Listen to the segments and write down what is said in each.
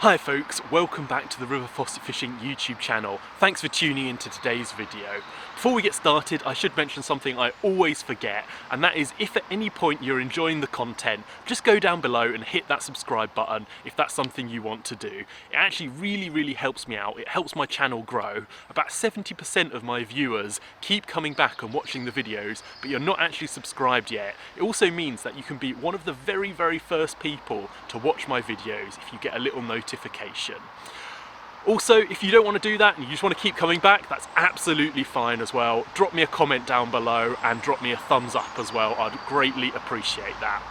Hi folks, welcome back to the River Foss Fishing YouTube channel. Thanks for tuning into today's video. Before we get started, I should mention something I always forget, and that is if at any point you're enjoying the content, just go down below and hit that subscribe button if that's something you want to do. It actually really helps me out. It helps my channel grow. About 70% of my viewers keep coming back and watching the videos, but you're not actually subscribed yet. It also means that you can be one of the very first people to watch my videos if you get a little notification. Also, if you don't want to do that and you just want to keep coming back, that's absolutely fine as well. Drop me a comment down below and drop me a thumbs up as well. I'd greatly appreciate that.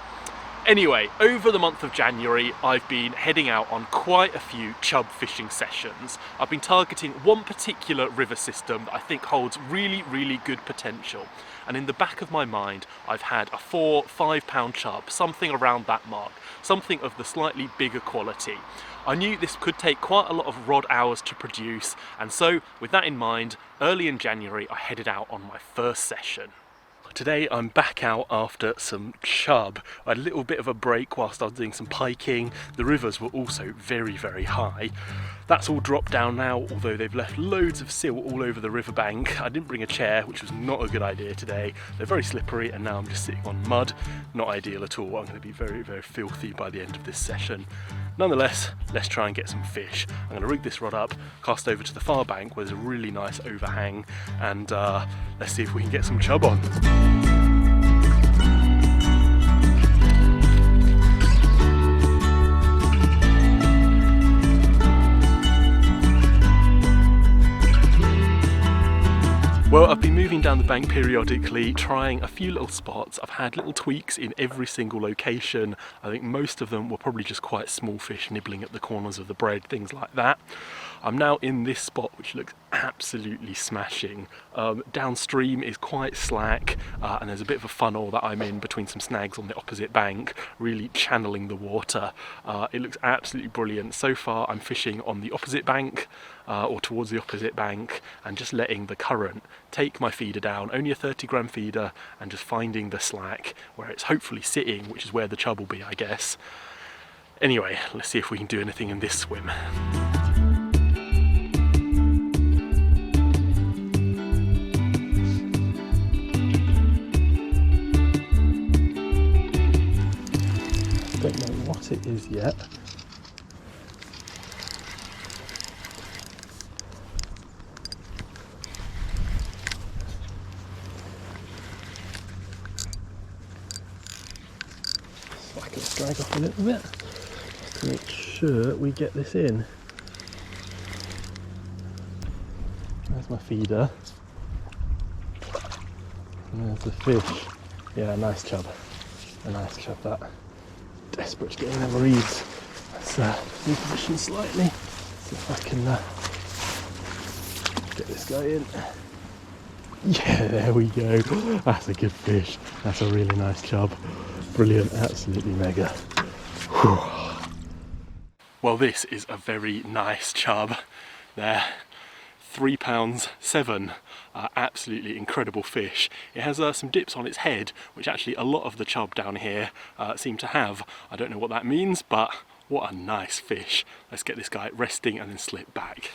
Anyway, over the month of January, I've been heading out on quite a few chub fishing sessions. I've been targeting one particular river system that I think holds really good potential. And in the back of my mind, I've had a 4-5 pound chub, something around that mark, something of the slightly bigger quality. I knew this could take quite a lot of rod hours to produce, and so with that in mind, early in January, I headed out on my first session. Today I'm back out after some chub. I had a little bit of a break whilst I was doing some piking. The rivers were also very high. That's all dropped down now, although they've left loads of silt all over the riverbank. I didn't bring a chair, which was not a good idea today. They're very slippery, and now I'm just sitting on mud. Not ideal at all. I'm going to be very filthy by the end of this session. Nonetheless, let's try and get some fish. I'm going to rig this rod up, cast over to the far bank where there's a really nice overhang, and let's see if we can get some chub on. Well, I've been moving down the bank periodically, trying a few little spots. I've had little tweaks in every single location. I think most of them were probably just quite small fish nibbling at the corners of the bread, things like that. I'm now in this spot, which looks absolutely smashing. Downstream is quite slack, and there's a bit of a funnel that I'm in between some snags on the opposite bank, really channeling the water. It looks absolutely brilliant. So far I'm fishing on the opposite bank, or towards the opposite bank, and just letting the current take my feeder down, only a 30-gram feeder, and just finding the slack where it's hopefully sitting, which is where the chub will be, I guess. Anyway, let's see if we can do anything in this swim. Don't know what it is yet. So I can drag off a little bit just to make sure we get this in. There's my feeder. And there's the fish. Yeah, nice chub. A nice chub that. Desperate to get in them reeds. Let's reposition slightly. See if I can get this guy in. Yeah, there we go. That's a good fish. That's a really nice chub. Brilliant, absolutely mega. Whew. Well, this is a very nice chub. There, 3.7 pounds. Absolutely incredible fish. It has some dips on its head, which actually a lot of the chub down here seem to have. I don't know what that means, but what a nice fish. Let's get this guy resting and then slip back.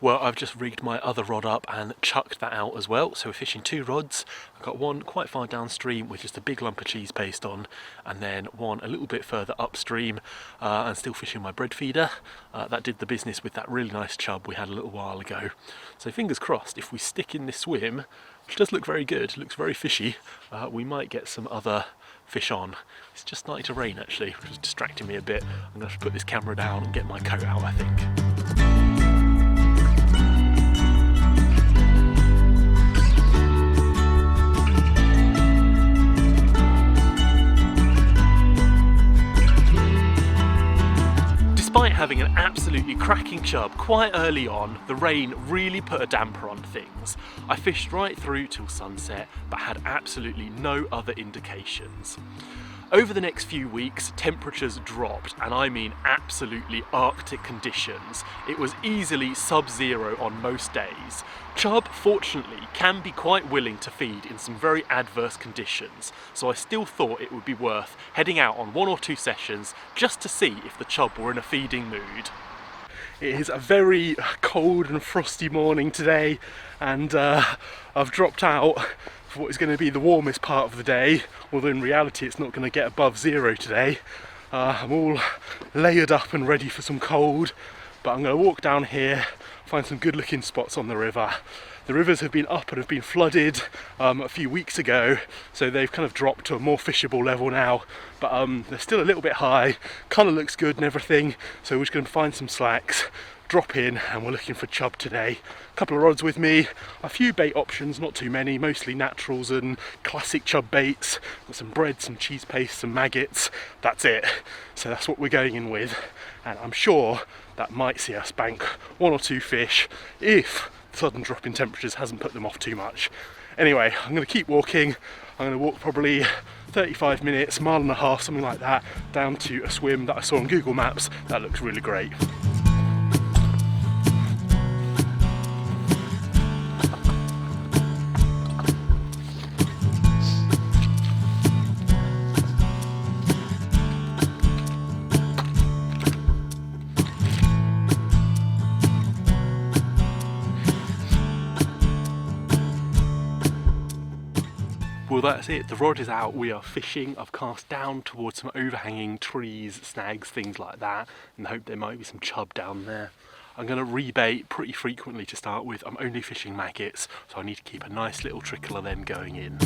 Well, I've just rigged my other rod up and chucked that out as well. So we're fishing two rods. I've got one quite far downstream with just a big lump of cheese paste on, and then one a little bit further upstream, and still fishing my bread feeder. That did the business with that really nice chub we had a little while ago. So fingers crossed, if we stick in this swim, which does look very good, looks very fishy, we might get some other fish on. It's just starting to rain actually, which is distracting me a bit. I'm going to have to put this camera down and get my coat out, I think. Despite having an absolutely cracking chub quite early on, the rain really put a damper on things. I fished right through till sunset, but had absolutely no other indications. Over the next few weeks, temperatures dropped, and I mean absolutely Arctic conditions. It was easily sub-zero on most days. Chub, fortunately, can be quite willing to feed in some very adverse conditions, so I still thought it would be worth heading out on 1 or 2 sessions just to see if the chub were in a feeding mood. It is a very cold and frosty morning today, and I've dropped out for what is going to be the warmest part of the day, although in reality it's not going to get above 0 today. I'm all layered up and ready for some cold, but I'm going to walk down here, find some good looking spots on the river. The rivers have been up and have been flooded a few weeks ago, so they've kind of dropped to a more fishable level now, but they're still a little bit high. Colour looks good and everything, so we're just going to find some slacks, drop in, and we're looking for chub today. A couple of rods with me, a few bait options, not too many, mostly naturals and classic chub baits. Got some bread, some cheese paste, some maggots, that's it. So that's what we're going in with, and I'm sure that might see us bank 1 or 2 fish if the sudden drop in temperatures hasn't put them off too much. Anyway, I'm going to keep walking. I'm going to walk probably 35 minutes, 1.5 miles, something like that, down to a swim that I saw on Google Maps that looks really great. Well, that's it, the rod is out, we are fishing. I've cast down towards some overhanging trees, snags, things like that, in the hope there might be some chub down there. I'm going to rebait pretty frequently to start with. I'm only fishing maggots, so I need to keep a nice little trickle of them going in.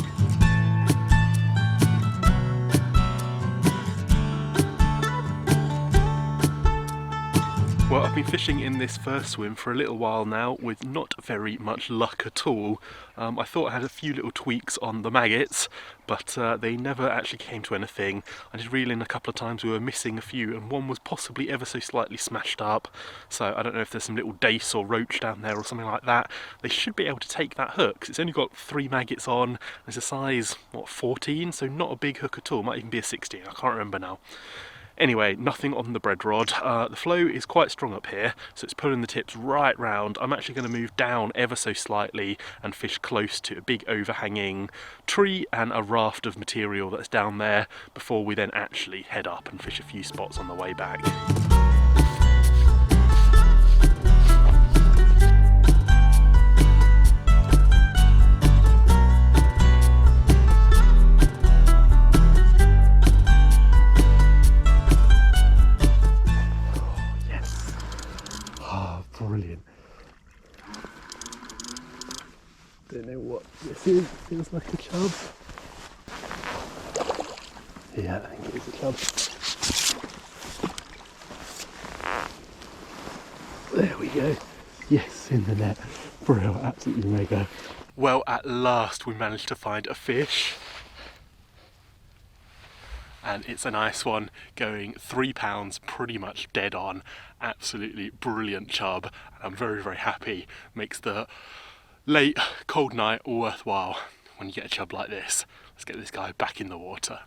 Well, I've been fishing in this first swim for a little while now with not very much luck at all. I thought I had a few little tweaks on the maggots, but they never actually came to anything. I did reel in a couple of times, we were missing a few, and one was possibly ever so slightly smashed up. So I don't know if there's some little dace or roach down there or something like that. They should be able to take that hook, 'cause it's only got 3 maggots on. It's a size, what, 14? So not a big hook at all, might even be a 16, I can't remember now. Anyway, nothing on the bread rod. The flow is quite strong up here, so it's pulling the tips right round. I'm actually going to move down ever so slightly and fish close to a big overhanging tree and a raft of material that's down there before we then actually head up and fish a few spots on the way back. Brilliant. Don't know what this is. Feels like a chub. Yeah, I think it is a chub. There we go. Yes, in the net. Brilliant, absolutely mega. Well, at last we managed to find a fish. And it's a nice one, going 3 pounds, pretty much dead on. Absolutely brilliant chub, and I'm very, very happy. Makes the late, cold night all worthwhile when you get a chub like this. Let's get this guy back in the water.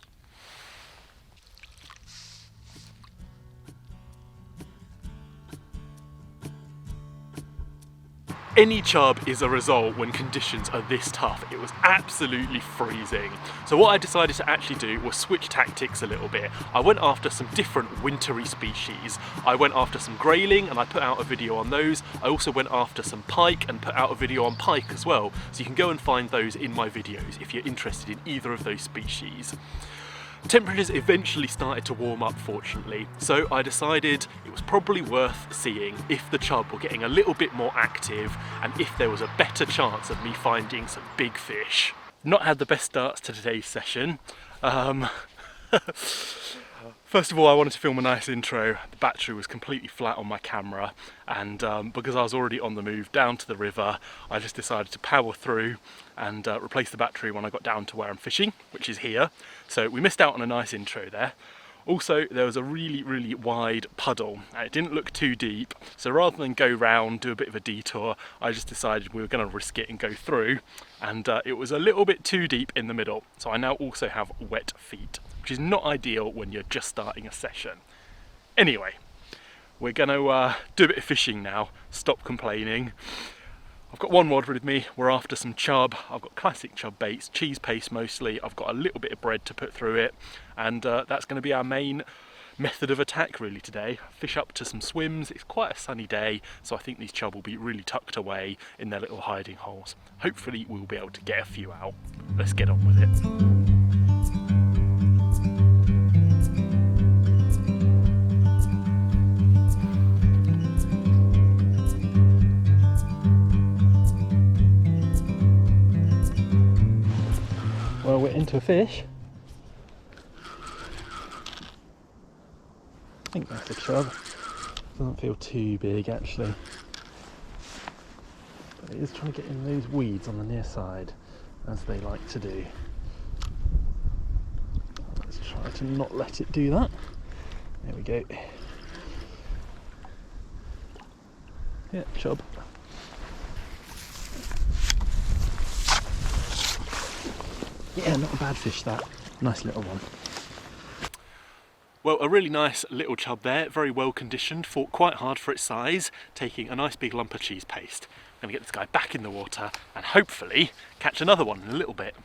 Any chub is a result when conditions are this tough. It was absolutely freezing. So what I decided to actually do was switch tactics a little bit. I went after some different wintry species. I went after some grayling and I put out a video on those. I also went after some pike and put out a video on pike as well. So you can go and find those in my videos if you're interested in either of those species. Temperatures eventually started to warm up, fortunately, so I decided it was probably worth seeing if the chub were getting a little bit more active and if there was a better chance of me finding some big fish. Not had the best starts to today's session. First of all, I wanted to film a nice intro. The battery was completely flat on my camera, and because I was already on the move down to the river, I just decided to power through and replace the battery when I got down to where I'm fishing, which is here. So we missed out on a nice intro there. Also, there was a really, really wide puddle. It didn't look too deep, so rather than go round, do a bit of a detour, I just decided we were going to risk it and go through, and it was a little bit too deep in the middle, so I now also have wet feet, which is not ideal when you're just starting a session. Anyway, we're going to do a bit of fishing now, stop complaining. I've got one rod with me, we're after some chub. I've got classic chub baits, cheese paste mostly. I've got a little bit of bread to put through it, and that's going to be our main method of attack really today. Fish up to some swims. It's quite a sunny day, so I think these chub will be really tucked away in their little hiding holes. Hopefully we'll be able to get a few out. Let's get on with it. Well, we're into a fish. I think that's a chub. Doesn't feel too big actually. But it is trying to get in those weeds on the near side, as they like to do. Let's try to not let it do that. There we go. Yeah, chub. Yeah, not a bad fish that. Nice little one. Well, a really nice little chub there, very well conditioned, fought quite hard for its size, taking a nice big lump of cheese paste. I'm going to get this guy back in the water and hopefully catch another one in a little bit.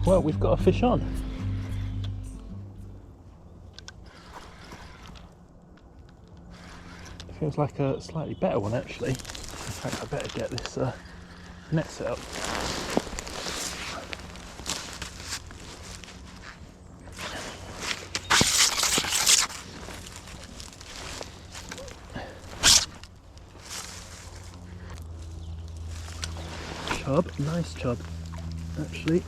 Well, we've got a fish on. It feels like a slightly better one actually. In fact, I better get this net set up. Chub, nice chub actually.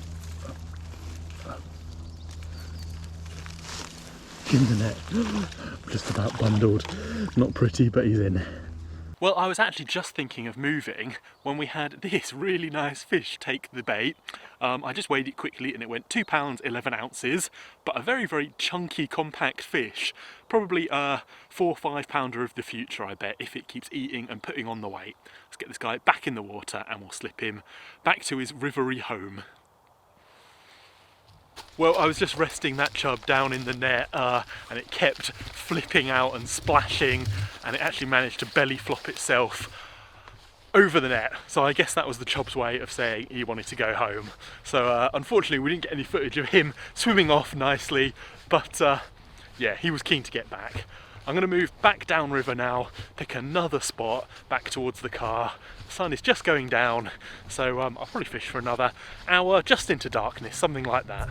In the net, just about bundled. Not pretty, but he's in. Well, I was actually just thinking of moving when we had this really nice fish take the bait. I just weighed it quickly and it went 2 pounds 11 ounces, but a very, very chunky, compact fish. Probably a 4 or 5 pounder of the future, I bet, if it keeps eating and putting on the weight. Let's get this guy back in the water and we'll slip him back to his rivery home. Well, I was just resting that chub down in the net and it kept flipping out and splashing, and it actually managed to belly flop itself over the net. So I guess that was the chub's way of saying he wanted to go home. So unfortunately we didn't get any footage of him swimming off nicely, but yeah, he was keen to get back. I'm going to move back downriver now, pick another spot back towards the car. The sun is just going down, so I'll probably fish for another hour, just into darkness, something like that.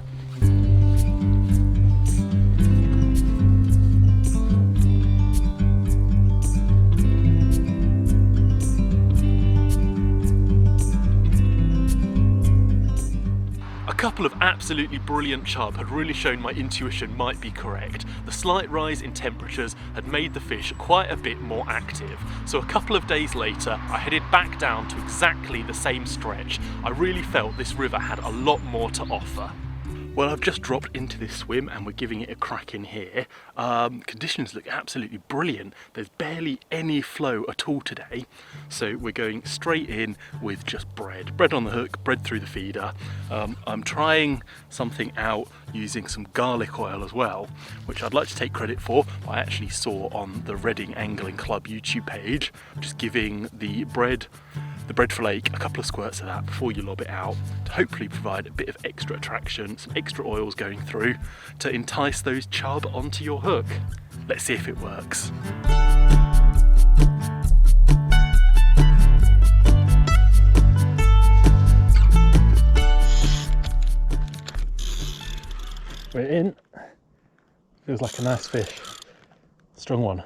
A couple of absolutely brilliant chub had really shown my intuition might be correct. The slight rise in temperatures had made the fish quite a bit more active. So a couple of days later, I headed back down to exactly the same stretch. I really felt this river had a lot more to offer. Well, I've just dropped into this swim and we're giving it a crack in here. Conditions look absolutely brilliant. There's barely any flow at all today. So we're going straight in with just bread. Bread on the hook, bread through the feeder. I'm trying something out using some garlic oil as well, which I'd like to take credit for. I actually saw on the Reading Angling Club YouTube page, just giving the bread fillet a couple of squirts of that before you lob it out to hopefully provide a bit of extra attraction, some extra oils going through to entice those chub onto your hook. Let's see if it works. We're in. Feels like a nice fish. Strong one.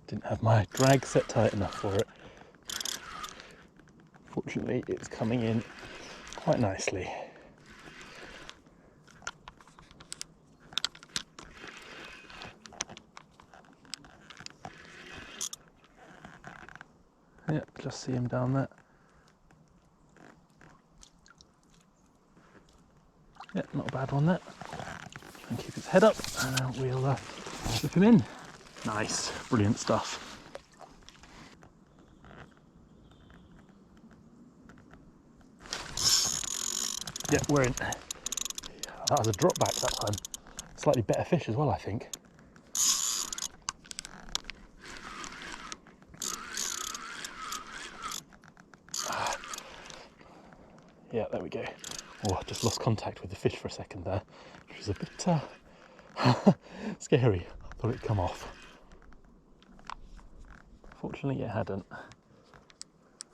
Didn't have my drag set tight enough for it. Fortunately, it's coming in quite nicely. Yep, just see him down there. Yep, not a bad one there. And keep his head up, and we'll slip him in. Nice, brilliant stuff. Yep, we're in. That was a drop back that time. Slightly better fish as well, I think. Yeah, there we go. Oh, I just lost contact with the fish for a second there, which was a bit scary. I thought it'd come off. Fortunately, it hadn't.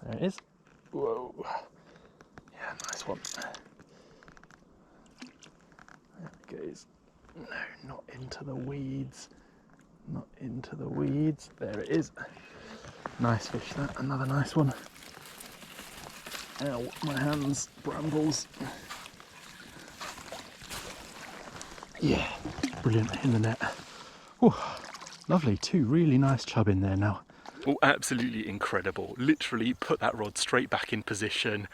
There it is. Whoa. Yeah, nice one. There it goes. No, not into the weeds. Not into the weeds. There it is. Nice fish that. Another nice one. Ow, my hands, brambles. Yeah, brilliant in the net. Whew, lovely, 2 really nice chub in there now. Oh, absolutely incredible. Literally put that rod straight back in position,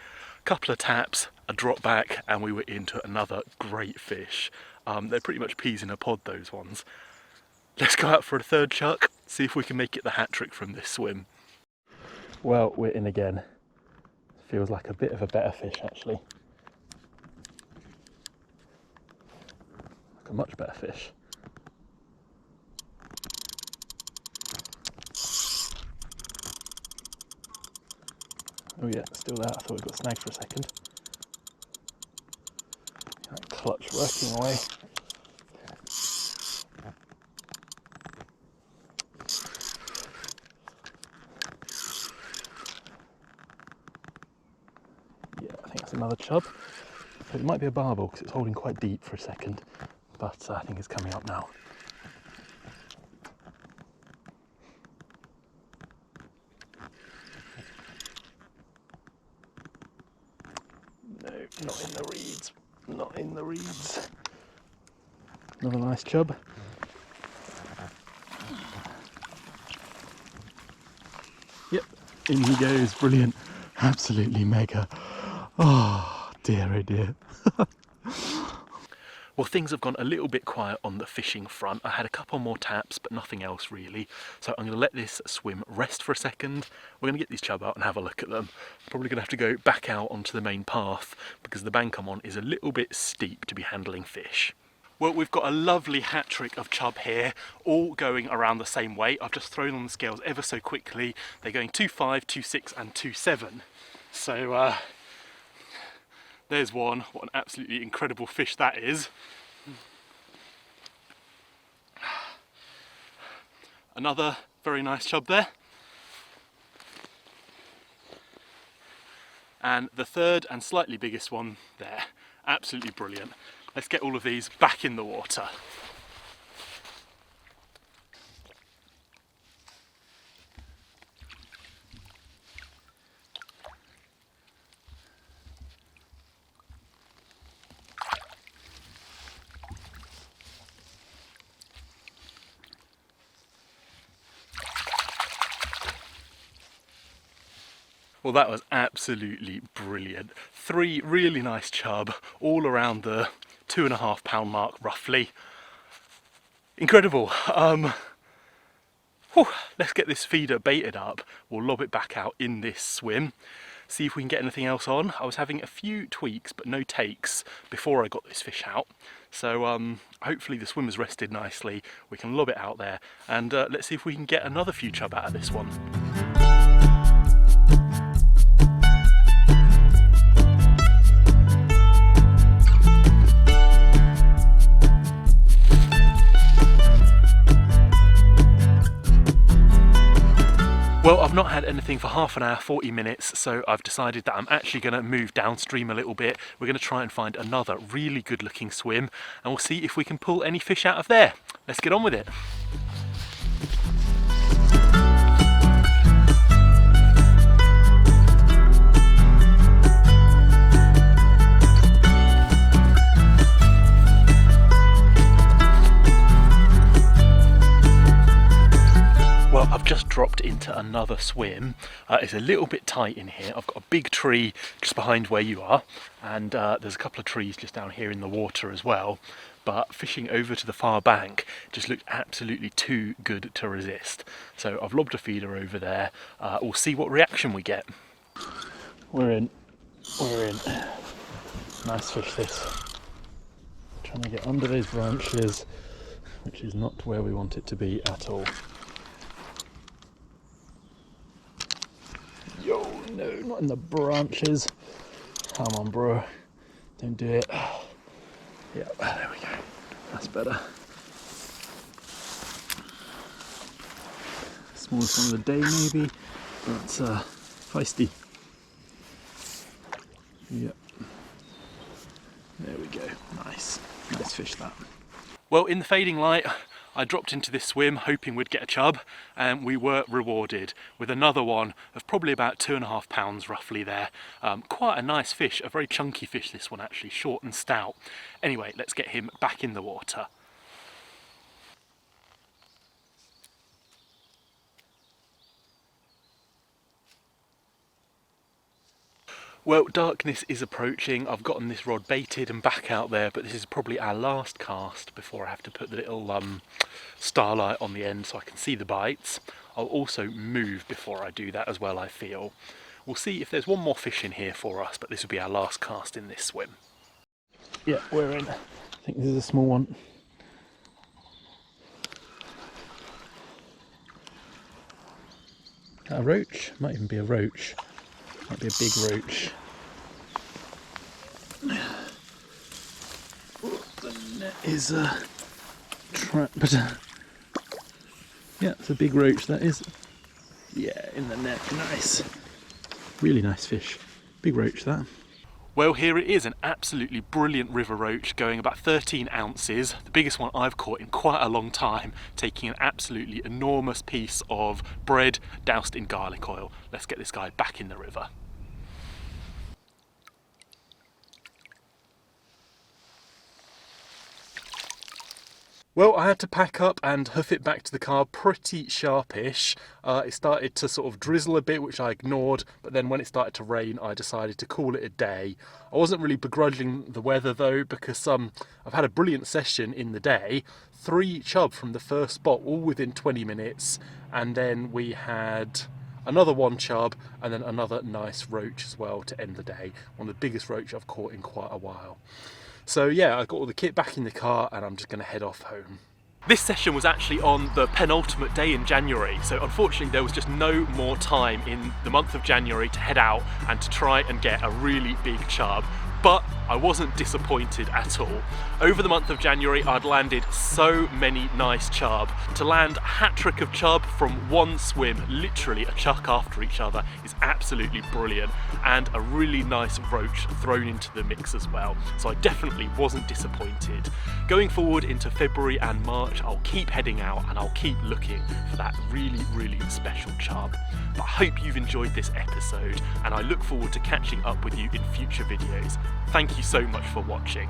couple of taps, a drop back, and we were into another great fish. They're pretty much peas in a pod, those ones. Let's go out for a third chuck, see if we can make it the hat trick from this swim. Well, we're in again. Feels like a bit of a better fish, actually. Like a much better fish. Oh yeah, still there. I thought we got snagged for a second. That clutch working away. Another chub, so it might be a barbel because it's holding quite deep for a second, but I think it's coming up now. No, not in the reeds, not in the reeds. Another nice chub. Yep, in he goes, brilliant, absolutely mega. Oh dear, oh dear. Well, things have gone a little bit quiet on the fishing front. I had a couple more taps, but nothing else really. So I'm going to let this swim rest for a second. We're going to get these chub out and have a look at them. Probably going to have to go back out onto the main path because the bank I'm on is a little bit steep to be handling fish. Well, we've got a lovely hat trick of chub here, all going around the same weight. I've just thrown on the scales ever so quickly. They're going 2.5, 2.6 and 2.7. So there's one. What an absolutely incredible fish that is. Another very nice chub there. And the third and slightly biggest one there. Absolutely brilliant. Let's get all of these back in the water. Well, that was absolutely brilliant. 3 really nice chub, all around the 2.5 pound mark, roughly. Incredible. Let's get this feeder baited up. We'll lob it back out in this swim. See if we can get anything else on. I was having a few tweaks, but no takes before I got this fish out. So hopefully the swim has rested nicely. We can lob it out there, and let's see if we can get another few chub out of this one. Well, I've not had anything for half an hour, 40 minutes, so I've decided that I'm actually going to move downstream a little bit. We're going to try and find another really good looking swim, and we'll see if we can pull any fish out of there. Let's get on with it. I've just dropped into into another swim. It's a little bit tight in here. I've got a big tree just behind where you are, and there's a couple of trees just down here in the water as well. But fishing over to the far bank just looked absolutely too good to resist. So I've lobbed a feeder over there. We'll see what reaction we get. We're in. Nice fish this. Trying to get under those branches, which is not where we want it to be at all. Yo, no, not in the branches. Come on, bro. Don't do it. Yeah, there we go. That's better. Smallest one of the day maybe, but feisty. Yep. There we go. Nice fish that. Well, in the fading light, I dropped into this swim hoping we'd get a chub, and we were rewarded with another one of probably about 2.5 pounds roughly there. Quite a nice fish, a very chunky fish this one actually, short and stout. Anyway, let's get him back in the water. Well, darkness is approaching. I've gotten this rod baited and back out there, but this is probably our last cast before I have to put the little starlight on the end so I can see the bites. I'll also move before I do that as well, I feel. We'll see if there's one more fish in here for us, but this will be our last cast in this swim. Yeah, we're in. I think this is a small one. A roach? Might even be a roach. Might be a big roach. The net is trapped, but yeah, it's a big roach that is. Yeah, in the net, nice. Really nice fish. Big roach that. Well, here it is, an absolutely brilliant river roach going about 13 ounces, the biggest one I've caught in quite a long time, taking an absolutely enormous piece of bread doused in garlic oil. Let's get this guy back in the river. Well, I had to pack up and hoof it back to the car pretty sharpish. It started to sort of drizzle a bit, which I ignored, but then when it started to rain, I decided to call it a day. I wasn't really begrudging the weather though, because I've had a brilliant session in the day. 3 chub from the first spot, all within 20 minutes, and then we had another 1 chub, and then another nice roach as well to end the day. One of the biggest roach I've caught in quite a while. So yeah, I got all the kit back in the car and I'm just going to head off home. This session was actually on the penultimate day in January, so unfortunately there was just no more time in the month of January to head out and to try and get a really big chub. But I wasn't disappointed at all. Over the month of January, I'd landed so many nice chub. To land a hat-trick of chub from one swim, literally a chuck after each other, is absolutely brilliant. And a really nice roach thrown into the mix as well. So I definitely wasn't disappointed. Going forward into February and March, I'll keep heading out and I'll keep looking for that really, really special chub. But I hope you've enjoyed this episode, and I look forward to catching up with you in future videos. Thank you so much for watching.